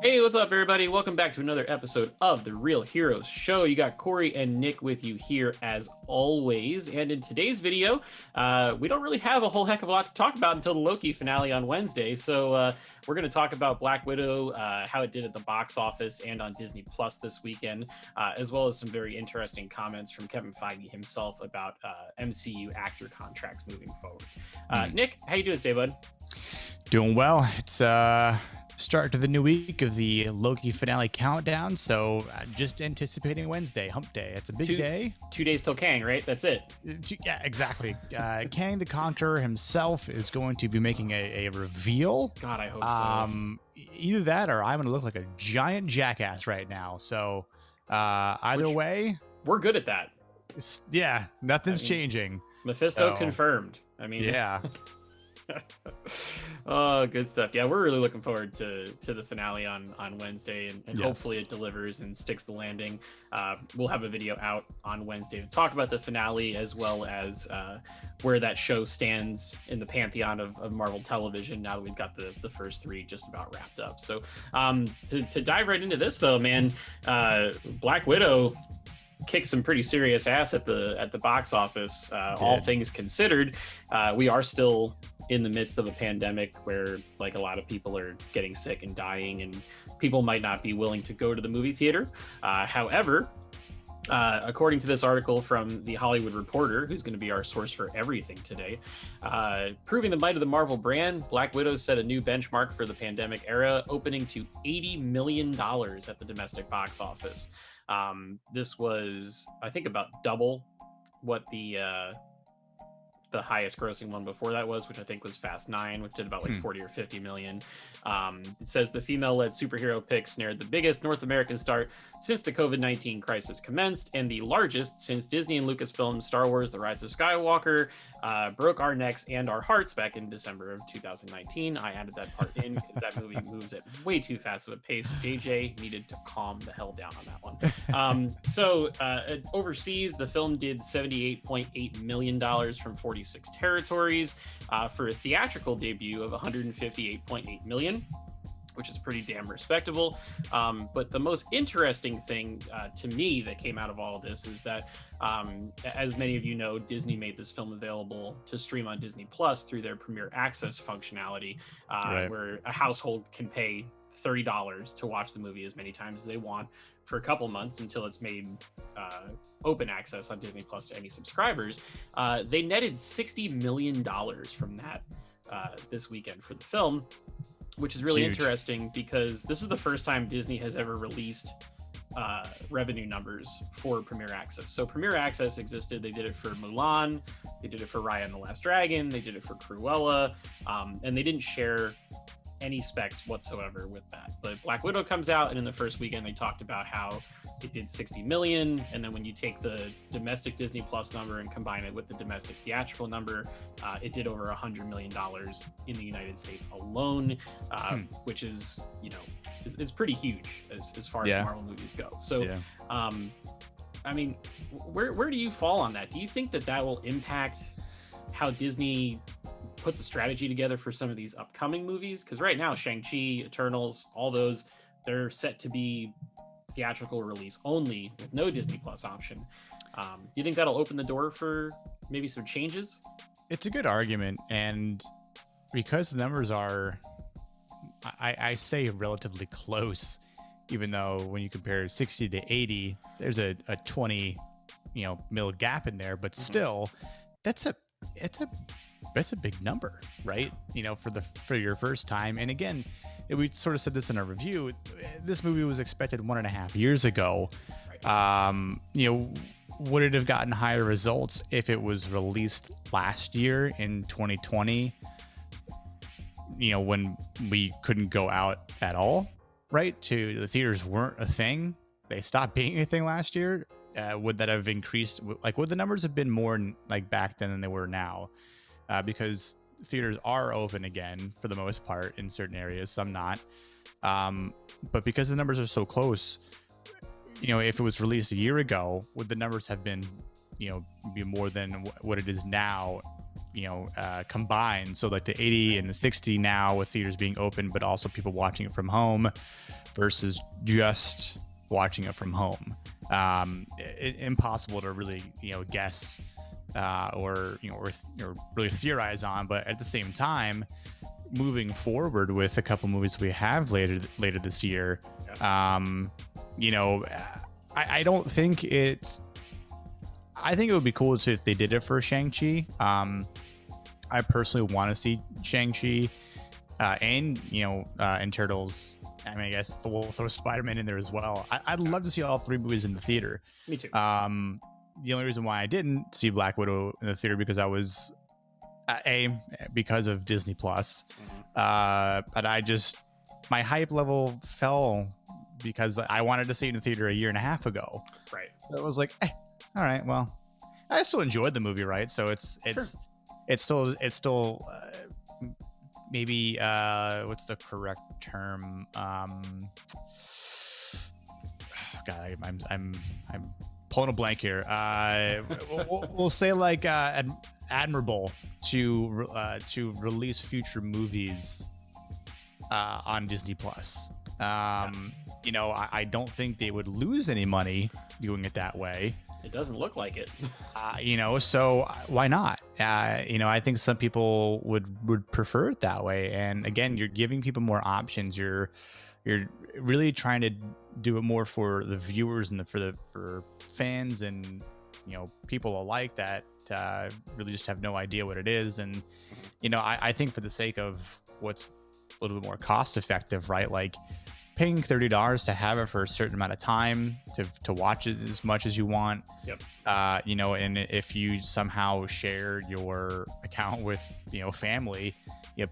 Hey, what's up, everybody? Welcome back to another episode of The Real Heroes Show. You got Cory and Nick with you here as always. And in today's video, we don't really have a whole heck of a lot to talk about until the Loki finale on Wednesday. So we're going to talk about Black Widow, how it did at the box office and on Disney Plus this weekend, as well as some very interesting comments from Kevin Feige himself about MCU actor contracts moving forward. Nick, how you doing today, bud? Doing well. It's start to the new week of the Loki finale countdown, so just anticipating Wednesday, hump day. It's a big day. 2 days till Kang, right? That's it. Yeah, exactly. Kang the Conqueror himself is going to be making a reveal. God, I hope so. Either that or I'm going to look like a giant jackass right now. So either way, we're good at that. Yeah, nothing's changing. Mephisto confirmed. Yeah. Oh, good stuff. Yeah, we're really looking forward to the finale on Wednesday, and yes. Hopefully it delivers and sticks the landing. We'll have a video out on Wednesday to talk about the finale, as well as where that show stands in the pantheon of Marvel television now that we've got the first three just about wrapped up. So to dive right into this though, man, Black Widow kicked some pretty serious ass at the box office. All things considered, we are still in the midst of a pandemic where, like, a lot of people are getting sick and dying, and people might not be willing to go to the movie theater. However, according to this article from The Hollywood Reporter, who's going to be our source for everything today, proving the might of the Marvel brand, Black Widow set a new benchmark for the pandemic era, opening to $80 million at the domestic box office. This was, I think, about double what the highest grossing one before that was, which I think was Fast 9, which did about like 40 or 50 million. It says the female-led superhero pick snared the biggest North American start since the COVID-19 crisis commenced, and the largest since Disney and Lucasfilm's Star Wars: The Rise of Skywalker broke our necks and our hearts back in December of 2019. I added that part in because that movie moves at way too fast of a pace. JJ needed to calm the hell down on that one. So overseas, the film did $78.8 million from 46 territories for a theatrical debut of $158.8 million, which is pretty damn respectable. But the most interesting thing to me that came out of all of this is that, as many of you know, Disney made this film available to stream on Disney Plus through their Premier Access functionality, where a household can pay $30 to watch the movie as many times as they want for a couple months until it's made open access on Disney Plus to any subscribers. They netted $60 million from that this weekend for the film, which is really interesting because this is the first time Disney has ever released revenue numbers for Premier Access. So Premier Access existed. They did it for Mulan, they did it for Raya and the Last Dragon, they did it for Cruella, and they didn't share any specs whatsoever with that. But Black Widow comes out, and in the first weekend they talked about how it did 60 million, and then when you take the domestic Disney Plus number and combine it with the domestic theatrical number, it did over $100 million in the United States alone, which is, you know, is pretty huge as far as Marvel movies go. So I mean, where do you fall on that? Do you think that will impact how Disney puts a strategy together for some of these upcoming movies? Because right now, Shang-Chi, Eternals, all those, they're set to be theatrical release only with no Disney Plus option. Do you think that'll open the door for maybe some changes? It's a good argument, and because the numbers are, I say, relatively close, even though when you compare 60 to 80, there's a 20 mil gap in there, but still, that's a big number, right? For your first time. And again, we sort of said this in our review, this movie was expected 1.5 years ago. Would it have gotten higher results if it was released last year in 2020, when we couldn't go out at all, right? The theaters weren't a thing. They stopped being a thing last year. Would that have increased? Would the numbers have been more back then than they were now? Because theaters are open again for the most part in certain areas, some not. But because the numbers are so close, if it was released a year ago, would the numbers have been, be more than what it is now combined. So like the 80 and the 60 now with theaters being open, but also people watching it from home versus just watching it from home. Impossible to really guess or really theorize on, but at the same time, moving forward with a couple movies we have later this year, I don't think it's. I think it would be cool if they did it for Shang-Chi. I personally want to see Shang-Chi and Turtles. I mean, I guess we'll throw Spider-Man in there as well. I'd love to see all three movies in the theater. Me too. The only reason why I didn't see Black Widow in the theater because I was because of Disney Plus, but my hype level fell because I wanted to see it in the theater a year and a half ago. Right. So it was like, all right, well, I still enjoyed the movie, right? So it's still maybe what's the correct term? God, I'm pulling a blank here. We'll say like admirable to release future movies on Disney Plus. I don't think they would lose any money doing it that way. It doesn't look like it. So why not? I think some people would prefer it that way. And again, you're giving people more options. You're really trying to do it more for the viewers and for fans and people alike that really just have no idea what it is. And I think for the sake of what's a little bit more cost effective, right? Like paying $30 to have it for a certain amount of time to watch it as much as you want. Yep. And if you somehow share your account with family,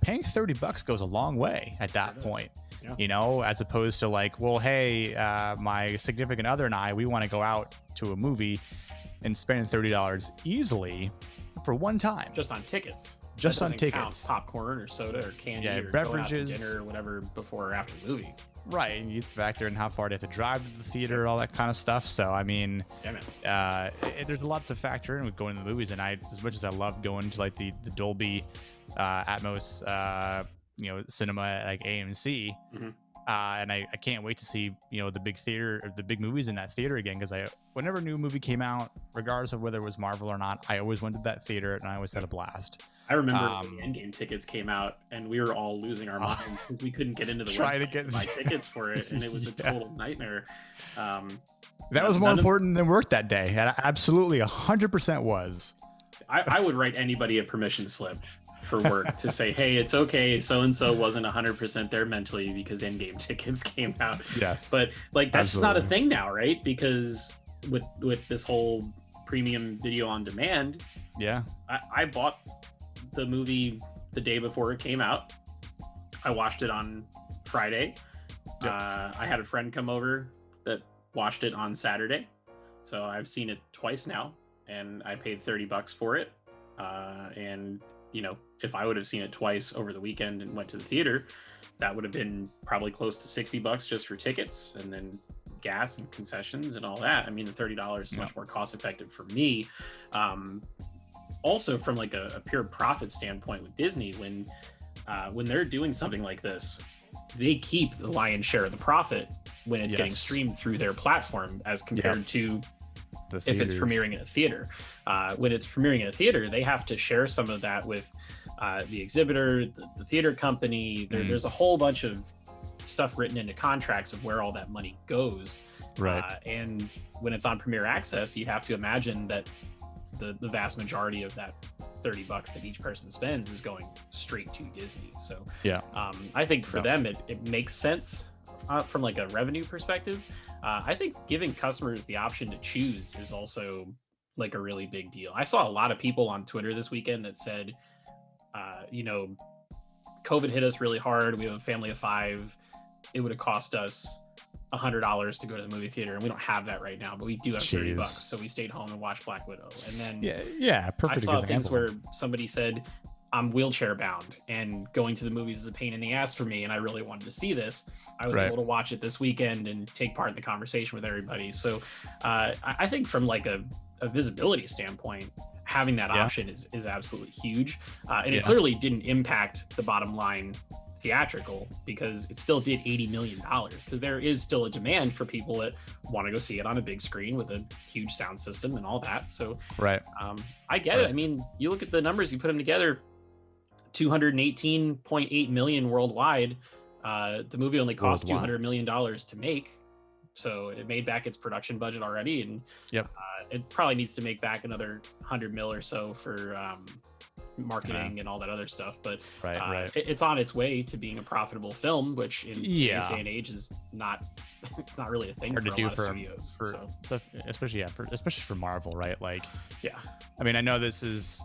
paying $30 goes a long way at that point. Yeah. As opposed to like, well, hey, my significant other and we want to go out to a movie and spend $30 easily for one time. Just on tickets. Just on tickets. Popcorn or soda or candy or beverages, going out to dinner or whatever before or after the movie. Right, and you factor in how far they have to drive to the theater, all that kind of stuff. So I mean, there's a lot to factor in with going to the movies. And as much as I love going to like the Dolby Atmos cinema like AMC, and I can't wait to see the big theater or the big movies in that theater again, because whenever a new movie came out, regardless of whether it was Marvel or not, I always went to that theater and I always had a blast. I remember when the Endgame tickets came out and we were all losing our minds because we couldn't get into the website to buy tickets for it, and it was a total nightmare. That was more important than work that day. It absolutely 100% was. I would write anybody a permission slip for work to say, hey, it's okay, so and so wasn't 100% there mentally because Endgame tickets came out. Yes, but like that's not a thing now, right? Because with this whole premium video on demand, I bought the movie the day before it came out. I watched it on Friday. I had a friend come over that watched it on Saturday, so I've seen it twice now, and I paid $30 for it. And if I would have seen it twice over the weekend and went to the theater, that would have been probably close to $60 just for tickets and then gas and concessions and all that. I mean, the $30 is much more cost effective for me. Also from like a pure profit standpoint with Disney, when they're doing something like this, they keep the lion's share of the profit when it's getting streamed through their platform as compared to if it's premiering in a theater. When it's premiering in a theater, they have to share some of that with the exhibitor, the theater company. There's a whole bunch of stuff written into contracts of where all that money goes. Right. And when it's on Premier Access, you have to imagine that the vast majority of that $30 that each person spends is going straight to Disney. So I think for them it makes sense from like a revenue perspective. I think giving customers the option to choose is also like a really big deal. I saw a lot of people on Twitter this weekend that said, COVID hit us really hard. We have a family of 5. It would have cost us $100 to go to the movie theater, and we don't have that right now, but we do have $30, so we stayed home and watched Black Widow. And then perfect I saw example. Things where somebody said, I'm wheelchair bound and going to the movies is a pain in the ass for me, and I really wanted to see this. I was able to watch it this weekend and take part in the conversation with everybody. So I think from like a visibility standpoint, having that option is absolutely huge. And it clearly didn't impact the bottom line theatrical, because it still did $80 million, because there is still a demand for people that want to go see it on a big screen with a huge sound system and all that. So I get it. I mean, you look at the numbers, you put them together, 218.8 million worldwide. The movie only cost $200 million to make, so it made back its production budget already, and it probably needs to make back another 100 mil or so for marketing and all that other stuff, but it's on its way to being a profitable film, which in today's day and age is not it's not really a thing hard for a lot of studios, especially for Marvel, right? Like, I mean, I know this is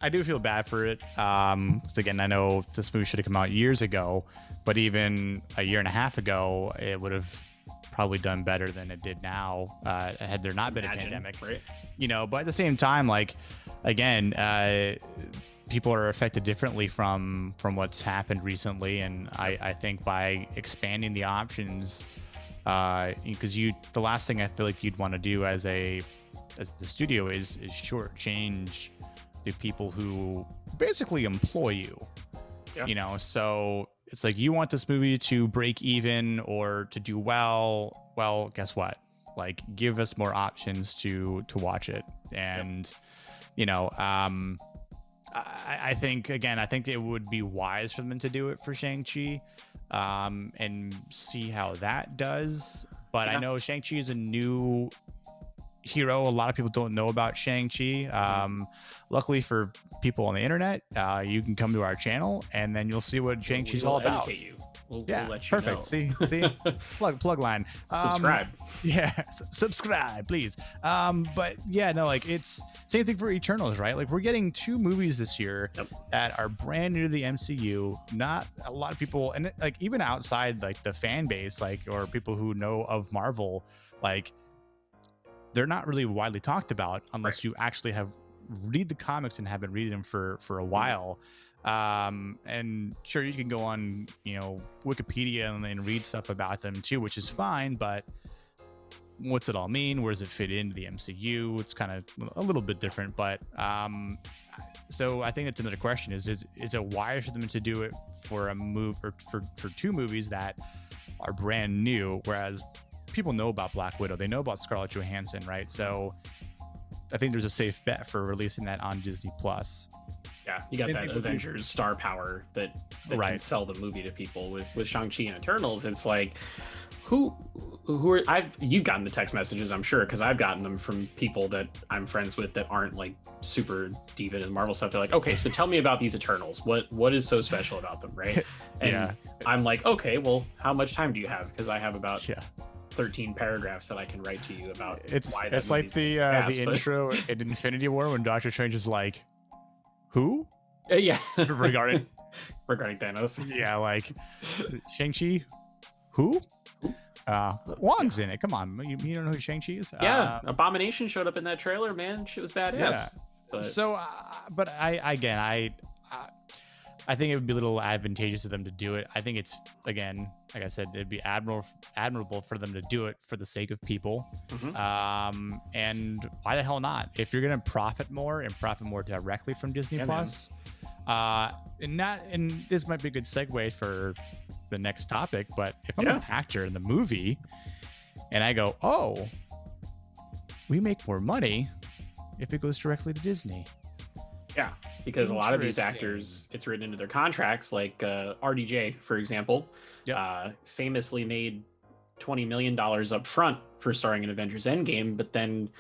I do feel bad for it, because again, I know this movie should have come out years ago, but even a year and a half ago it would have probably done better than it did now, had there not been a pandemic, right? But at the same time, like, again, people are affected differently from what's happened recently, and I think by expanding the options, because the last thing I feel like you'd want to do as the studio is shortchange the people who basically employ you. So it's like, you want this movie to break even or to do well, guess what? Like, give us more options to watch it. And I think it would be wise for them to do it for Shang-Chi, and see how that does. But I know Shang-Chi is a new hero. A lot of people don't know about Shang-Chi. Luckily for people on the internet, you can come to our channel and then you'll see what Shang-Chi's all about. We'll let you perfect know. See plug line. Subscribe. Subscribe, please. But like, it's same thing for Eternals, right? Like, we're getting 2 movies this year that are brand new to the MCU. Not a lot of people, and like, even outside like the fan base, like, or people who know of Marvel, like, they're not really widely talked about unless you actually read the comics and have been reading them for a while. And sure, you can go on Wikipedia and read stuff about them too, which is fine, but what's it all mean? Where does it fit into the MCU? It's kind of a little bit different, but so I think that's another question: is it wise for them to do it for a move, or for 2 movies that are brand new, whereas people know about Black Widow, they know about Scarlett Johansson, right? So I think there's a safe bet for releasing that on Disney Plus. Yeah, you got that Avengers star power that can sell the movie to people. With Shang-Chi and Eternals, it's like, who are you've gotten the text messages, I'm sure, because I've gotten them from people that I'm friends with that aren't like super deep into Marvel stuff. They're like, okay, so tell me about these Eternals. What is so special about them, right? And I'm like, okay, well, how much time do you have? Because I have about 13 paragraphs that I can write to you about why it's like the intro in Infinity War when Doctor Strange is like, who? regarding Thanos. Yeah, like, Shang-Chi, who? Wong's in it. Come on, you don't know who Shang-Chi is? Abomination showed up in that trailer, man. She was badass. But I think it would be a little advantageous to them to do it. I think it's, again, like I said, it'd be admirable for them to do it for the sake of people. And why the hell not? If you're going to profit more directly from Disney Plus, and this might be a good segue for the next topic, but if I'm an actor in the movie and I go, oh, we make more money if it goes directly to Disney. Yeah, because a lot of these actors, it's written into their contracts, like RDJ, for example, famously made $20 million up front for starring in Avengers Endgame, but then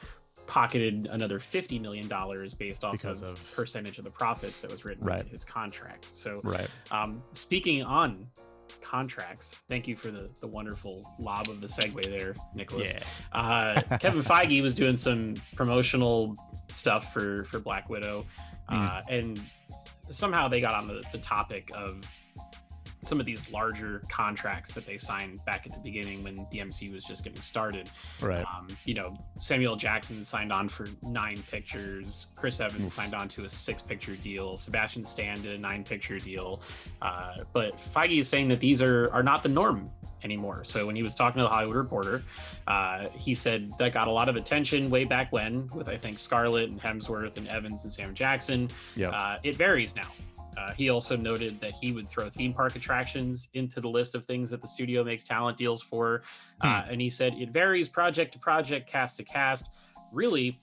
pocketed another $50 million based off of percentage of the profits that was written into his contract. So speaking on contracts, thank you for the wonderful lob of the segue there, Nicholas. Kevin Feige was doing some promotional stuff for Black Widow, and somehow they got on the topic of some of these larger contracts that they signed back at the beginning when the MCU was just getting started. Right. You know, Samuel Jackson signed on for 9 pictures. Chris Evans signed on to a 6-picture deal. Sebastian Stan did a 9-picture deal. But Feige is saying that these are not the norm anymore. So when he was talking to the Hollywood Reporter, he said that got a lot of attention way back when with, I think, Scarlett and Hemsworth and Evans and Sam Jackson. It varies now. He also noted that he would throw theme park attractions into the list of things that the studio makes talent deals for. And he said it varies project to project, cast to cast. Really,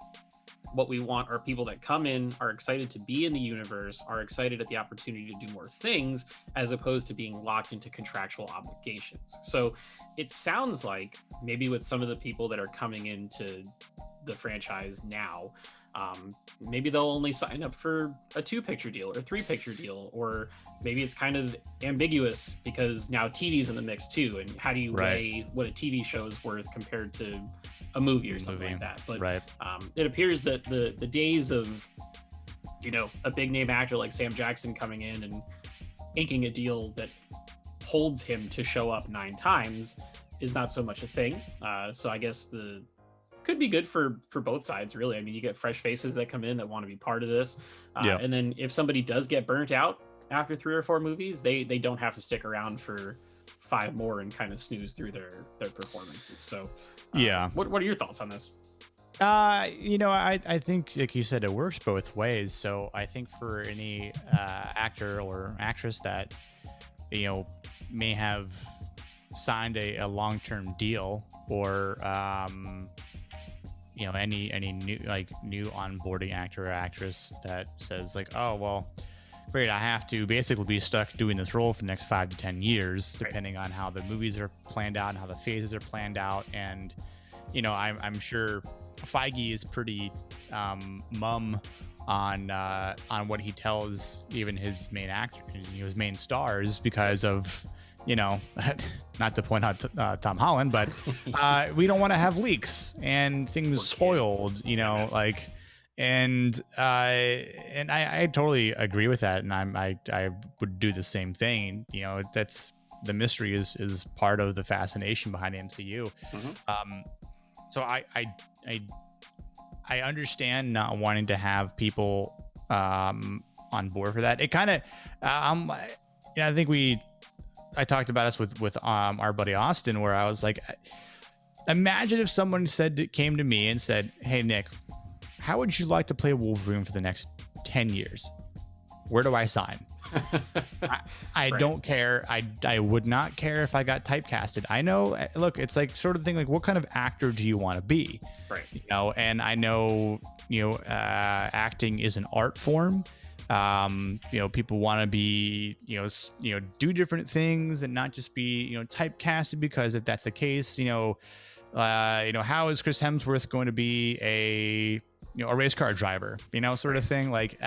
what we want are people that come in, are excited to be in the universe, are excited at the opportunity to do more things, as opposed to being locked into contractual obligations. So it sounds like maybe with some of the people that are coming into the franchise now, maybe they'll only sign up for a 2-picture deal or a 3-picture deal, or maybe it's kind of ambiguous because now TV's in the mix too. And how do you weigh what a TV show is worth compared to a movie or something like that? But it appears that the days of, you know, a big name actor like Sam Jackson coming in and inking a deal that holds him to show up 9 times is not so much a thing. So I guess could be good for both sides, really. I mean, you get fresh faces that come in that want to be part of this. And then if somebody does get burnt out after 3 or 4 movies, they don't have to stick around for 5 more and kind of snooze through their performances. So what are your thoughts on this? You know, I think, like you said, it works both ways. So I think for any actor or actress that, you know, may have signed a long-term deal, or you know, any new onboarding actor or actress that says like, oh, well, great, I have to basically be stuck doing this role for the next 5 to 10 years, depending on how the movies are planned out and how the phases are planned out. And, you know, I'm sure Feige is pretty mum on what he tells even his main actors, his main stars, because of, you know, not to point out Tom Holland, but we don't want to have leaks and things spoiled, you know, like, and I totally agree with that, and I would do the same thing. You know, that's the mystery is part of the fascination behind the MCU. So I understand not wanting to have people on board for that. It kind of I think I talked about this with our buddy Austin, where I was like, imagine if someone came to me and said, hey, Nick, how would you like to play Wolverine for the next 10 years? Where do I sign? I don't care. I would not care if I got typecasted. I know, look, it's like sort of thing, like, what kind of actor do you want to be? You know, and I know, you know, acting is an art form. You know, people want to be, you know, do different things and not just be, you know, typecasted, because if that's the case, you know, how is Chris Hemsworth going to be a race car driver, you know, sort of thing, like,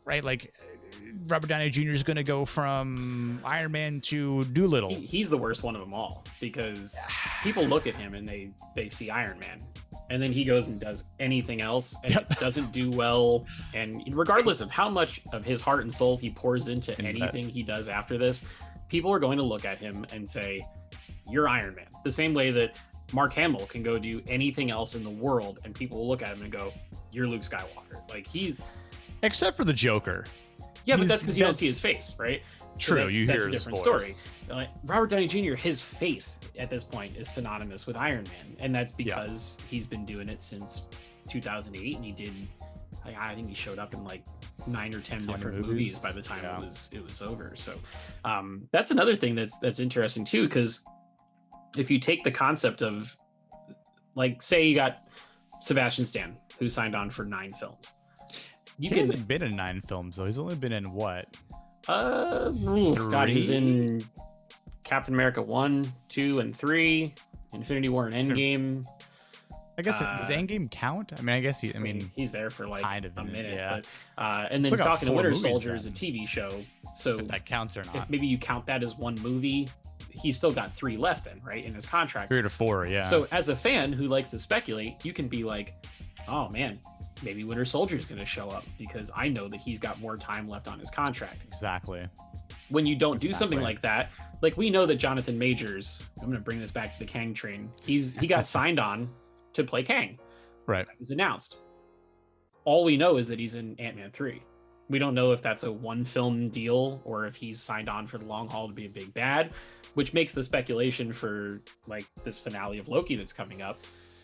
right? Like, Robert Downey Jr. is going to go from Iron Man to Doolittle. He's the worst one of them all, because people look at him and they see Iron Man, and then he goes and does anything else, and it doesn't do well. And regardless of how much of his heart and soul he pours into anything he does after this, people are going to look at him and say, you're Iron Man. The same way that Mark Hamill can go do anything else in the world, and people will look at him and go, you're Luke Skywalker. Like, except for the Joker. Yeah, but that's because you don't see his face, right? True, so you that's hear a different his story. voice. Robert Downey Jr., his face at this point is synonymous with Iron Man, and that's because he's been doing it since 2008, and he did. I think he showed up in like 9 or 10 different movies by the time it was over. So that's another thing that's interesting too, because if you take the concept of, like, say you got Sebastian Stan, who signed on for 9 films. He hasn't been in 9 films though. He's only been in what? God, he was in Captain America 1, 2, and 3, Infinity War and Endgame. I guess does Endgame count? I mean, I guess he's there for like kind of a minute. Yeah. But, and then Falcon and Winter Soldier is a TV show, so if that counts or not. If maybe you count that as one movie, he's still got 3 left then, right, in his contract. 3 to 4, yeah. So as a fan who likes to speculate, you can be like, oh man, maybe Winter Soldier is going to show up because I know that he's got more time left on his contract. Exactly. When you don't do something like that, like we know that Jonathan Majors, I'm going to bring this back to the Kang train. He got signed on to play Kang. Right. That was announced. All we know is that he's in Ant-Man 3. We don't know if that's a one film deal or if he's signed on for the long haul to be a big bad, which makes the speculation for like this finale of Loki that's coming up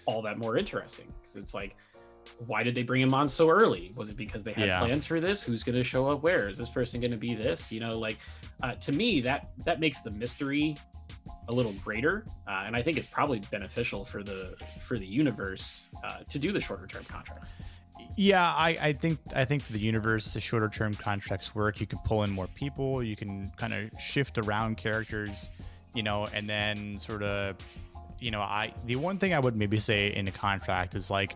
all that more interesting. It's like, why did they bring him on so early? Was it because they had plans for this? Who's going to show up where? Is this person going to be this? You know, like to me, that makes the mystery a little greater, and I think it's probably beneficial for the universe to do the shorter term contracts. Yeah, I think for the universe, the shorter term contracts work. You can pull in more people, you can kind of shift around characters, you know, and then sort of, you know, the one thing I would maybe say in a contract is like,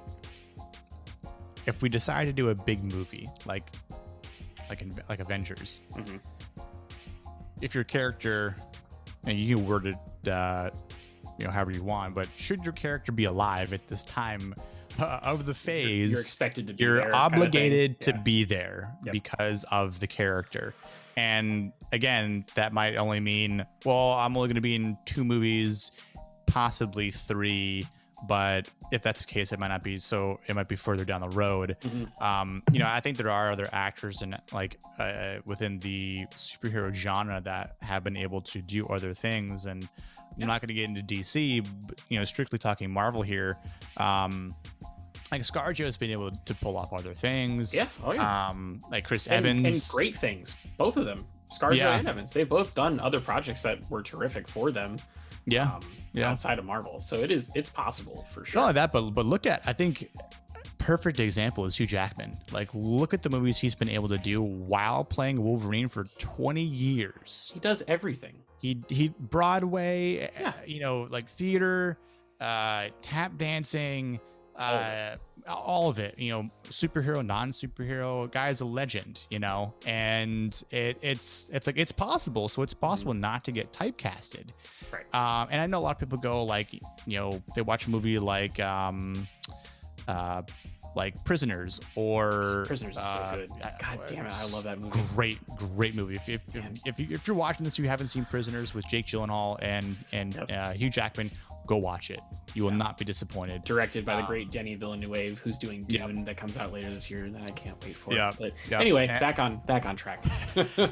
if we decide to do a big movie like Avengers, mm-hmm. if your character, and you can word it, you know, however you want, but should your character be alive at this time of the phase, you're expected to be you're there, obligated kind of to be there because of the character. And again, that might only mean, well, I'm only going to be in 2 movies, possibly 3, but if that's the case, it might not be, so it might be further down the road. Mm-hmm. You know, I think there are other actors in like within the superhero genre that have been able to do other things, and I'm not going to get into DC, but, you know, strictly talking Marvel here. Like ScarJo's been able to pull off other things. Yeah. Oh yeah. Like Chris Evans. And great things. Both of them. ScarJo and Evans. They've both done other projects that were terrific for them. Outside of Marvel. So it's possible for sure. Not only that, but look at, I think perfect example is Hugh Jackman. Like, look at the movies he's been able to do while playing Wolverine for 20 years. He does everything. He Broadway, you know, like theater, tap dancing, all of it, you know, superhero, non-superhero, guy's a legend, you know, and it's like, it's possible. So it's possible not to get typecasted. Right. And I know a lot of people go like, you know, they watch a movie like Prisoners, or Prisoners is so good. God damn it, I love that movie. Great movie. If you're watching this, you haven't seen Prisoners with Jake Gyllenhaal and Hugh Jackman, go watch it. You will not be disappointed. Directed by the great Denis Villeneuve, who's doing Dune that comes out later this year, that I can't wait for. But anyway, back on track.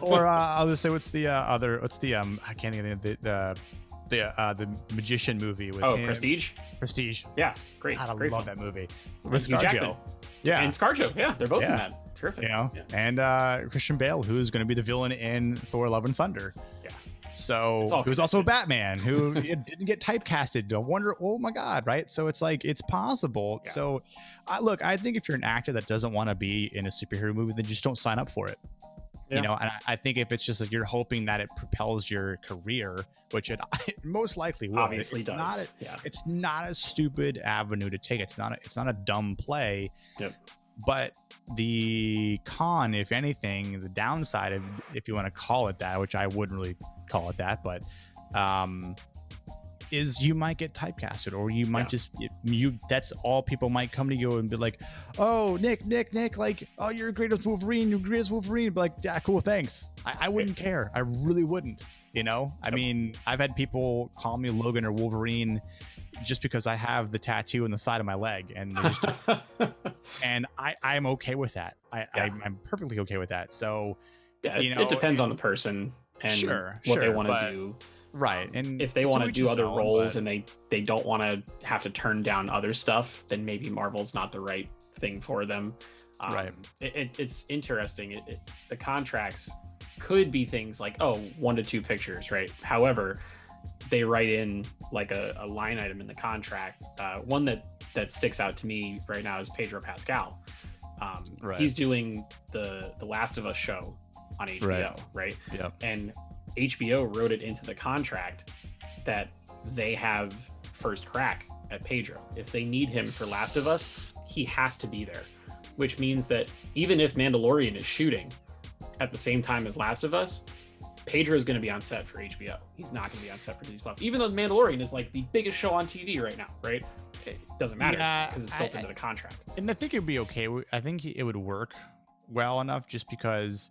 Or I'll just say, what's the I can't think of the magician movie with him. Prestige. Yeah, great. God, I great love film. that movie. With ScarJo. Yeah. And ScarJo. Yeah, they're both in that. Terrific. You know, and Christian Bale, who is going to be the villain in Thor: Love and Thunder. Yeah. So he was also Batman, who didn't get typecasted. Don't wonder, oh my God, right? So it's like, it's possible. Yeah. So look, I think if you're an actor that doesn't want to be in a superhero movie, then just don't sign up for it. You know, and I think if it's just like you're hoping that it propels your career, which it most likely will, obviously it's does. It's not a stupid avenue to take. It's not a dumb play. Yep. But the con, if anything, the downside of, if you want to call it that, which I wouldn't really call it that, but is you might get typecasted, or you might just that's all people might come to you and be like, oh, Nick, like, oh, you're great as Wolverine, but like, yeah, cool, thanks. I wouldn't care. I really wouldn't, you know. I mean, I've had people call me Logan or Wolverine just because I have the tattoo on the side of my leg, and just and I'm okay with that. I'm perfectly okay with that. So you know, it depends on the person and what they want to do. Right. And if they want to do other roles and they don't want to have to turn down other stuff, then maybe Marvel's not the right thing for them. Right. It's interesting. The contracts could be things like, 1 to 2 pictures, right? However, they write in like a line item in the contract. One that sticks out to me right now is Pedro Pascal. He's doing the Last of Us show on HBO, right? Yeah. And HBO wrote it into the contract that they have first crack at Pedro. If they need him for Last of Us, he has to be there, which means that even if Mandalorian is shooting at the same time as Last of Us, Pedro is going to be on set for HBO. He's not going to be on set for Disney Plus, even though The Mandalorian is like the biggest show on TV right now, right? It doesn't matter because it's built into the contract. And I think it'd be okay. I think it would work well enough just because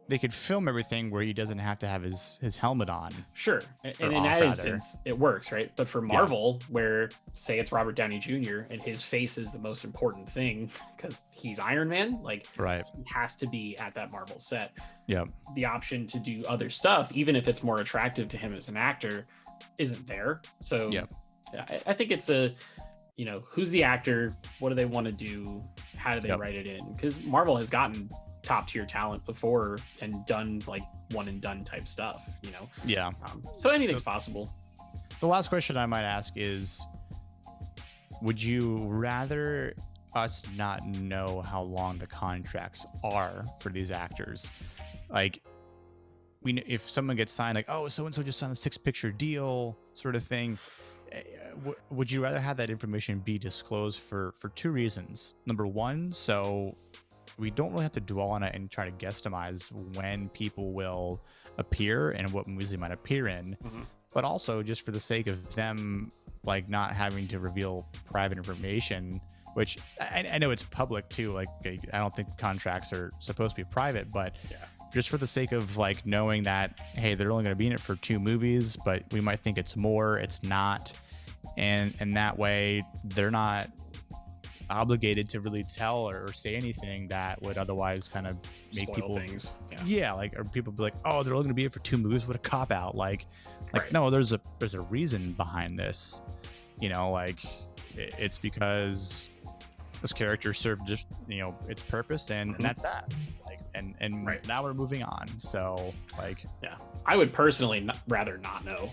they could film everything where he doesn't have to have his helmet on. Sure. And in that instance, it works, right? But for Marvel, where say it's Robert Downey Jr. and his face is the most important thing because he's Iron Man, like he has to be at that Marvel set. Yeah. The option to do other stuff, even if it's more attractive to him as an actor, isn't there. So I think it's who's the actor? What do they want to do? How do they write it in? Because Marvel has gotten top tier talent before and done like one and done type stuff, so anything's possible. The last question I might ask is, would you rather us not know how long the contracts are for these actors? Like, if someone gets signed, like, oh, so and so just signed a 6-picture deal sort of thing, would you rather have that information be disclosed for 2 reasons? Number one, so we don't really have to dwell on it and try to guesstimate when people will appear and what movies they might appear in, but also just for the sake of them like not having to reveal private information, which I know it's public too. Like, I don't think contracts are supposed to be private, but just for the sake of like knowing that, hey, they're only going to be in it for 2 movies, but we might think it's more, it's not, and that way they're not obligated to really tell or say anything that would otherwise kind of make spoil people things. Or people be like, oh, they're only going to be in it for 2 movies. What a cop out. Like no, there's a reason behind this, like it's because this character served just its purpose and that's that, like, and now we're moving on. So like I would personally rather not know.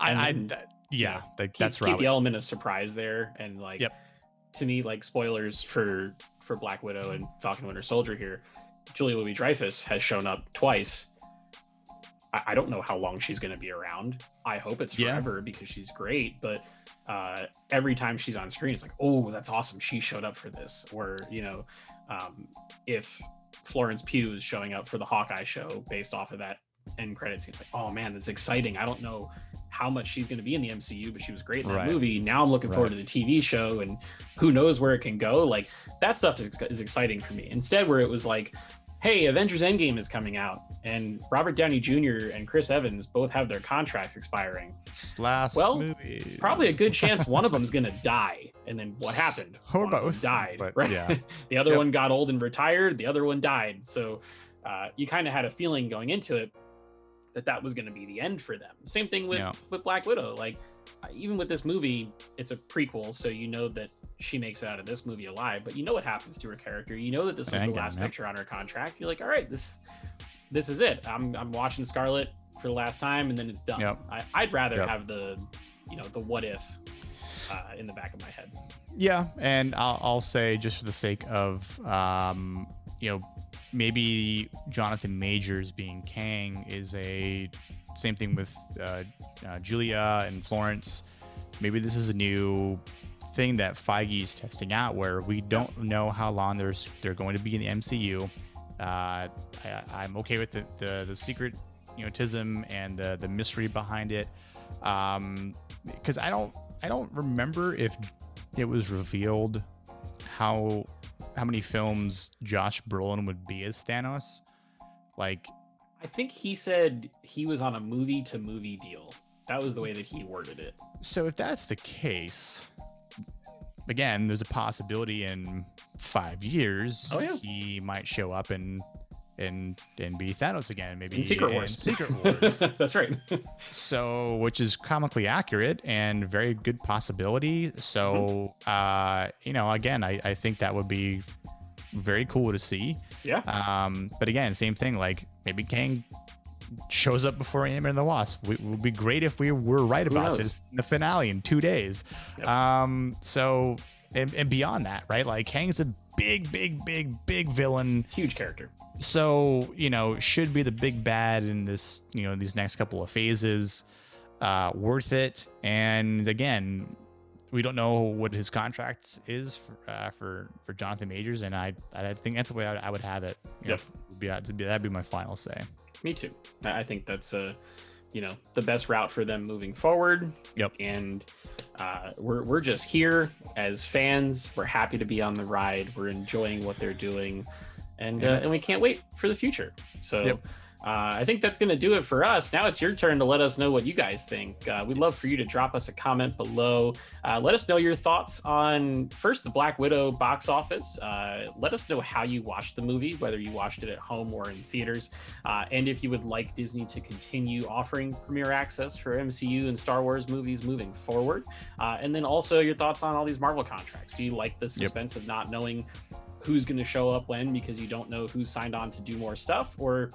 That's keep the element of surprise there, and like to me, like, spoilers for Black Widow and Falcon Winter Soldier here, Julia Louis-Dreyfus has shown up twice. I don't know how long she's going to be around. I hope it's forever because she's great, but every time she's on screen, it's like, oh, that's awesome, she showed up for this. Or if Florence Pugh is showing up for the Hawkeye show based off of that end credit scene, it's like, oh man, that's exciting. I don't know how much she's going to be in the MCU, but she was great in that movie. Now I'm looking forward to the TV show, and who knows where it can go. Like, that stuff is exciting for me. Instead, where it was like, hey, Avengers Endgame is coming out, and Robert Downey Jr. and Chris Evans both have their contracts expiring. Movie. Probably a good chance one of them is going to die. And then what happened? Or both died, but, right? The other one got old and retired. The other one died. So you kind of had a feeling going into it that was going to be the end for them. Same thing with Black Widow. Like, even with this movie, it's a prequel, so you know that she makes it out of this movie alive, but you know what happens to her character. You know that this was the last picture on her contract. You're like, all right, this is it. I'm watching Scarlet for the last time, and then it's done. I'd rather have the what if in the back of my head. Yeah, and I'll say, just for the sake of maybe Jonathan Majors being Kang is a same thing with Julia and Florence. Maybe this is a new thing that Feige's testing out, where we don't know how long they're going to be in the MCU. I'm okay with the secret, tism and the mystery behind it, because I don't remember if it was revealed how many films Josh Brolin would be as Thanos. Like, I think he said he was on a movie-to-movie deal. That was the way that he worded it. So if that's the case, again, there's a possibility in 5 years he might show up and be Thanos again, maybe in Secret Wars. That's right. So, which is comically accurate and very good possibility. So, again, I think that would be very cool to see. Yeah. But again, same thing. Like, maybe Kang shows up before Ant-Man and the Wasp. It would be great if we were right about this in the finale in 2 days. Yep. So, and beyond that, right? Like, Kang's a big villain. Huge character. So, should be the big bad in this, these next couple of phases. Worth it. And again, we don't know what his contract is for Jonathan Majors, and I think that's the way I would have it. It would that'd be my final say. Me too. I think that's the best route for them moving forward. Yep. And we're just here as fans. We're happy to be on the ride. We're enjoying what they're doing, and we can't wait for the future. So. Yep. I think that's going to do it for us. Now it's your turn to let us know what you guys think. We'd love for you to drop us a comment below. Let us know your thoughts on, first, the Black Widow box office. Let us know how you watched the movie, whether you watched it at home or in theaters, and if you would like Disney to continue offering premiere access for MCU and Star Wars movies moving forward. And then also your thoughts on all these Marvel contracts. Do you like the suspense of not knowing who's going to show up when because you don't know who's signed on to do more stuff? Or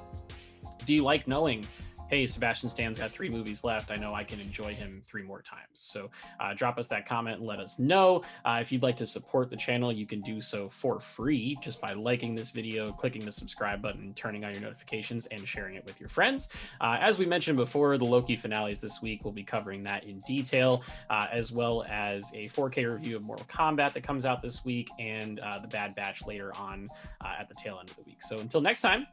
do you like knowing, hey, Sebastian Stan's got 3 movies left, I know I can enjoy him 3 more times? So drop us that comment and let us know. If you'd like to support the channel, you can do so for free just by liking this video, clicking the subscribe button, turning on your notifications, and sharing it with your friends. As we mentioned before, the Loki finales this week, we'll be covering that in detail, as well as a 4K review of Mortal Kombat that comes out this week, and the Bad Batch later on at the tail end of the week. So until next time,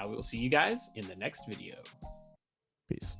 we will see you guys in the next video. Peace.